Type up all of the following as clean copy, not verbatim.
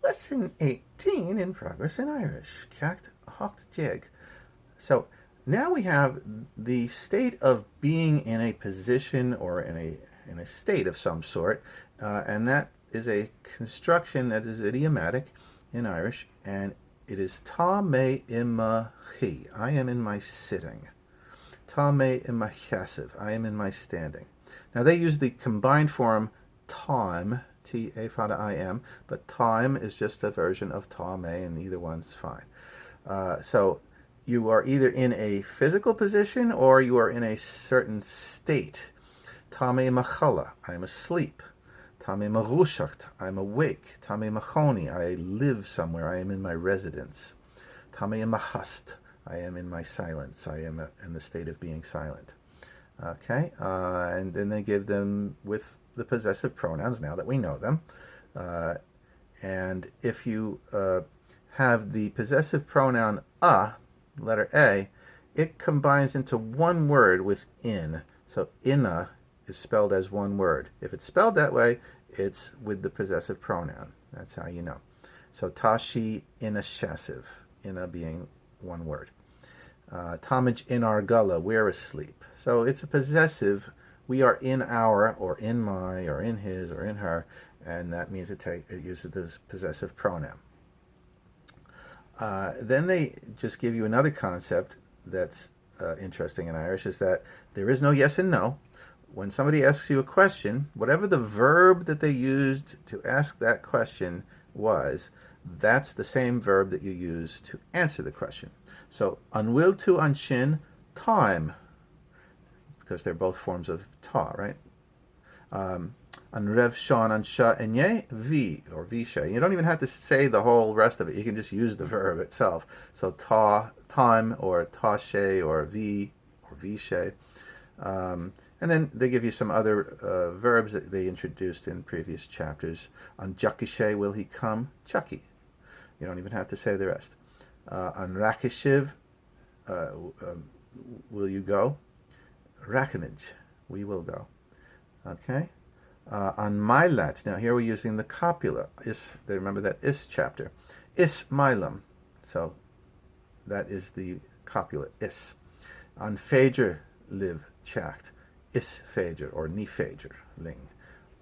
Lesson 18 in Progress in Irish. Ceacht Hocht Jig. So now we have the state of being in a position or in a state of some sort, and that is a construction that is idiomatic in Irish, and it is tá mé ima chi. I am in my sitting. Tá mé ima chassav. I am in my standing. Now they use the combined form time, T-A fada I-M, but time is just a version of tá mé, and either one's fine. So you are either in a physical position or you are in a certain state. Tá mé machala, I am asleep. Tá mé marushacht, I am awake. Tá mé machoni, I live somewhere, I am in my residence. Tá mé mahast, I am in my silence, I am in the state of being silent. Okay, and then they give them with the possessive pronouns now that we know them. And if you have the possessive pronoun letter A, it combines into one word with in. So inna is spelled as one word. If it's spelled that way, it's with the possessive pronoun. That's how you know. So tashi inna shasiv, inna being one word. Tamaj in our gullah, we're asleep. So it's a possessive. We are in our, or in my, or in his, or in her, and that means it uses this possessive pronoun. Then they just give you another concept that's interesting in Irish, is that there is no yes and no. When somebody asks you a question, whatever the verb that they used to ask that question was, that's the same verb that you use to answer the question. So, an will to an shin, time, because they're both forms of ta, right? An rev shan an sha enye, vi, or visha. You don't even have to say the whole rest of it. You can just use the verb itself. So, ta, time, or ta she, or vi, or vishe. And then they give you some other verbs that they introduced in previous chapters. On Jakishe, will he come? Chucky. You don't even have to say the rest. On Rakishiv, will you go? Rakanage, we will go. Okay? On Milat, now here we're using the copula. Remember that is chapter. Is Milam. So that is the copula, is. On Phaedr, live chact. Is Phaedr, or ni Phaedr, ling.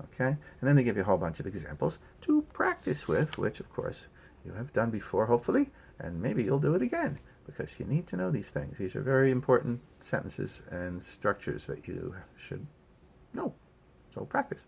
Okay? And then they give you a whole bunch of examples to practice with, which of course you have done before, hopefully, and maybe you'll do it again, because you need to know these things. These are very important sentences and structures that you should know. So practice.